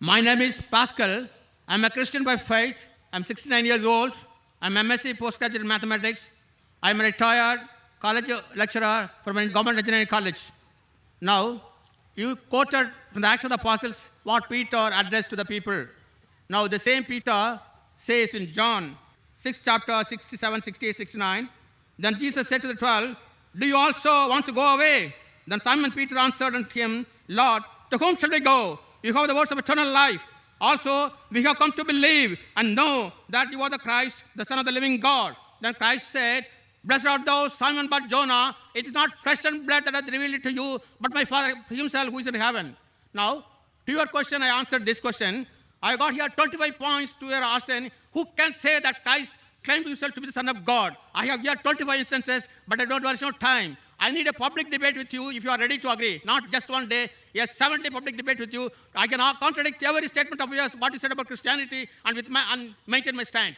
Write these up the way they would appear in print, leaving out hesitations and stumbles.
My name is Pascal. I'm a Christian by faith. I'm 69 years old. I'm MSc postgraduate in mathematics. I'm a retired college lecturer from a government engineering college. Now, you quoted from the Acts of the Apostles what Peter addressed to the people. Now, the same Peter says in John 6 chapter 67, 68, 69, then Jesus said to the 12, do you also want to go away? Then Simon Peter answered unto him, Lord, to whom shall we go? You have the words of eternal life. Also, we have come to believe and know that you are the Christ, the Son of the living God. Then Christ said, blessed art thou, Simon Bar-Jonah. It is not flesh and blood that hath revealed it to you, but my Father himself who is in heaven. Now, to your question, I answered this question. I got here 25 points to your asking, who can say that Christ claimed himself to be the Son of God? I have here 25 instances, but I don't waste no time. I need a public debate with you if you are ready to agree. Not just one day, yes, 7-day public debate with you. I can contradict every statement of yours, what you said about Christianity, and maintain my stand.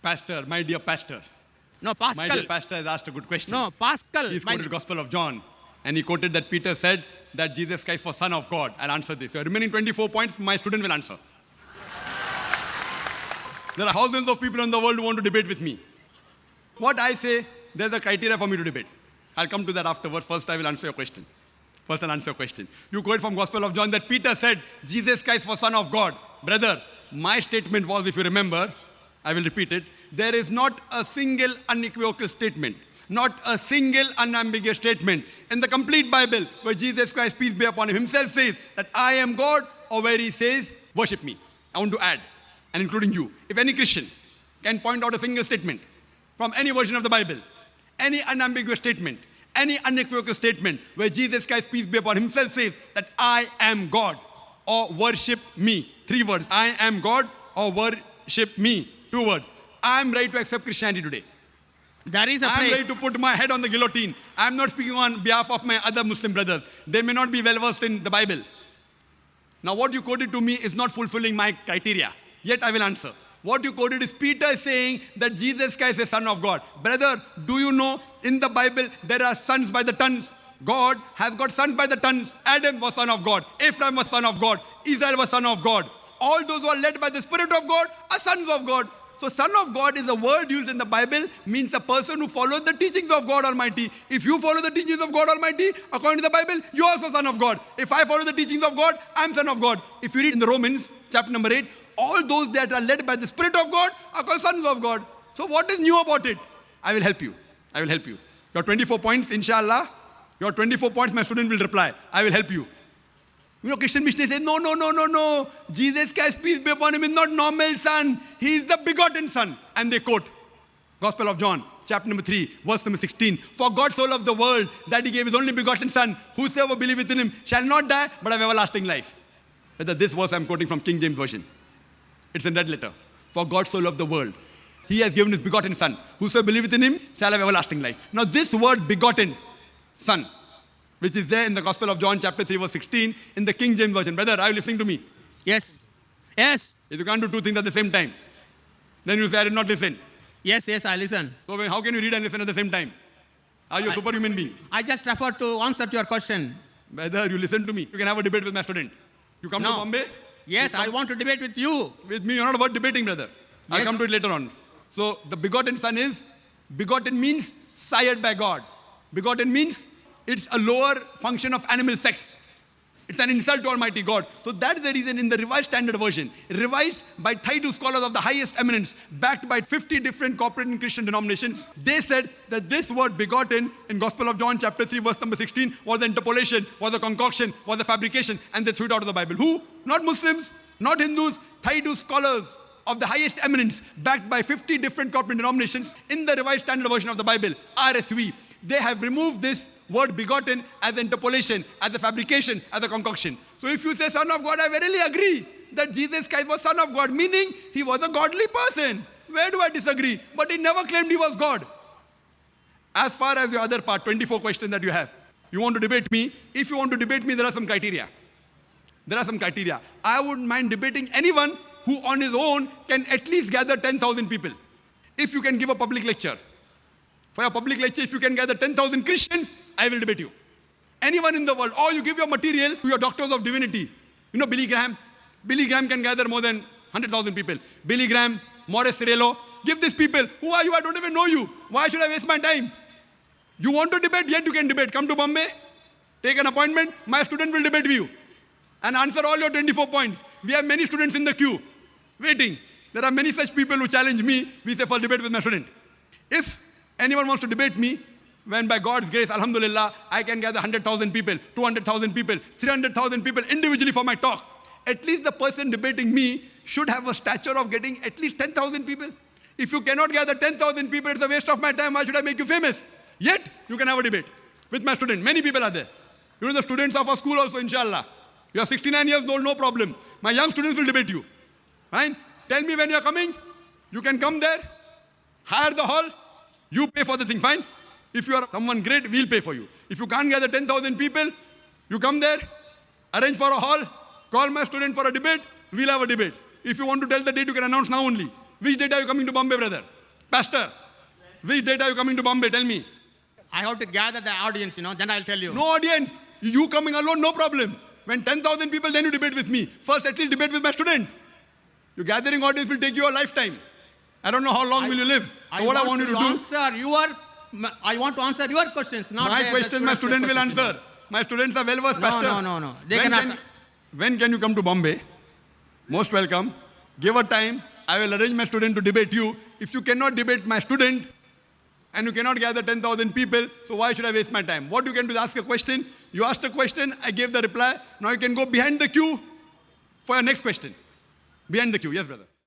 Pastor, my dear pastor. No, Pascal. My dear pastor has asked a good question. No, Pascal. He's quoted the Gospel of John, and he quoted that Peter said that Jesus Christ was Son of God. I'll answer this. So remaining 24 points, my student will answer. There are thousands of people in the world who want to debate with me. What I say, there's a criteria for me to debate. I'll come to that afterwards. First, I will answer your question. First, I'll answer your question. You quote from Gospel of John that Peter said, Jesus Christ was Son of God. Brother, my statement was, if you remember, I will repeat it, there is not a single unequivocal statement, not a single unambiguous statement in the complete Bible where Jesus Christ, peace be upon him, himself says that I am God, or where he says, worship me. I want to add, and including you. If any Christian can point out a single statement from any version of the Bible, any unambiguous statement, any unequivocal statement where Jesus Christ, peace be upon him, himself says that I am God or worship me. 3 words. I am God or worship me. 2 words. I am ready to accept Christianity today. There is a I am place. ready to put my head on the guillotine. I am not speaking on behalf of my other Muslim brothers. They may not be well versed in the Bible. Now what you quoted to me is not fulfilling my criteria. Yet I will answer. What you quoted is Peter saying that Jesus Christ is Son of God. Brother, do you know in the Bible there are sons by the tons? God has got sons by the tons. Adam was son of God. Ephraim was son of God. Israel was son of God. All those who are led by the Spirit of God are sons of God. So son of God is a word used in the Bible, means a person who follows the teachings of God Almighty. If you follow the teachings of God Almighty, according to the Bible, you are also son of God. If I follow the teachings of God, I am son of God. If you read in the Romans, chapter number 8, all those that are led by the Spirit of God are called sons of God. So what is new about it? I will help you. I will help you. Your 24 points, inshallah. Your 24 points, my student will reply. I will help you. You know, Christian missionaries say, no. Jesus Christ, peace be upon him, is not normal son. He is the begotten son. And they quote Gospel of John, chapter number 3, verse number 16. For God so loved the world that he gave his only begotten son. Whosoever believeth in him shall not die, but have everlasting life. This verse I'm quoting from King James Version. It's in red letter. For God so loved the world. He has given his begotten son. Whosoever believeth in him shall have everlasting life. Now this word begotten, son, which is there in the Gospel of John chapter 3 verse 16 in the King James Version. Brother, are you listening to me? Yes. Yes. If you can't do 2 things at the same time, then you say, I did not listen. Yes, I listen. So how can you read and listen at the same time? Are you a superhuman being? I just refer to answer to your question. Brother, you listen to me. You can have a debate with my student. You come to Bombay? Yes, I want to debate with you. With me, you're not about debating, brother. I'll come to it later on. So the begotten son is, begotten means sired by God. Begotten means it's a lower function of animal sex. It's an insult to Almighty God. So that's the reason in the Revised Standard Version, revised by 32 scholars of the highest eminence, backed by 50 different corporate and Christian denominations, they said that this word begotten in Gospel of John chapter 3 verse number 16 was an interpolation, was a concoction, was a fabrication, and they threw it out of the Bible. Who? Not Muslims, not Hindus, 32 scholars of the highest eminence, backed by 50 different corporate denominations in the Revised Standard Version of the Bible, RSV. They have removed this word begotten as interpolation, as a fabrication, as a concoction. So if you say Son of God, I verily agree that Jesus Christ was Son of God, meaning he was a godly person. Where do I disagree? But he never claimed he was God. As far as your other part, 24 questions that you have, you want to debate me. If you want to debate me, there are some criteria. There are some criteria. I wouldn't mind debating anyone who on his own can at least gather 10,000 people. If you can give a public lecture. For a public lecture, if you can gather 10,000 Christians, I will debate you. Anyone in the world, or you give your material to your doctors of divinity. You know Billy Graham? Billy Graham can gather more than 100,000 people. Billy Graham, Morris Cerullo, give these people. Who are you? I don't even know you. Why should I waste my time? You want to debate? Yet you can debate. Come to Bombay, take an appointment. My student will debate with you and answer all your 24 points. We have many students in the queue waiting. There are many such people who challenge me. We say for debate with my student. If anyone wants to debate me, when by God's grace, alhamdulillah, I can gather 100,000 people, 200,000 people, 300,000 people individually for my talk. At least the person debating me should have a stature of getting at least 10,000 people. If you cannot gather 10,000 people, it's a waste of my time. Why should I make you famous? Yet, you can have a debate with my student. Many people are there. You know, the students of our school also, inshallah. You are 69 years old, no problem. My young students will debate you. Fine? Tell me when you are coming. You can come there, hire the hall, you pay for the thing, fine? If you are someone great, we'll pay for you. If you can't gather 10,000 people, you come there, arrange for a hall, call my student for a debate, we'll have a debate. If you want to tell the date, you can announce now only. Which date are you coming to Bombay, brother? Pastor, which date are you coming to Bombay? Tell me. I have to gather the audience, then I'll tell you. No audience. You coming alone, no problem. When 10,000 people, then you debate with me. First, at least debate with my student. Your gathering audience will take you a lifetime. I don't know how long will you live. So what I want you to do... I want to answer your questions, not my questions my student will answer. My students are well-versed, Pastor. No. When can you come to Bombay? Most welcome. Give a time. I will arrange my student to debate you. If you cannot debate my student, and you cannot gather 10,000 people, so why should I waste my time? What you can do is ask a question. You asked a question, I gave the reply. Now you can go behind the queue for your next question. Behind the queue. Yes, brother.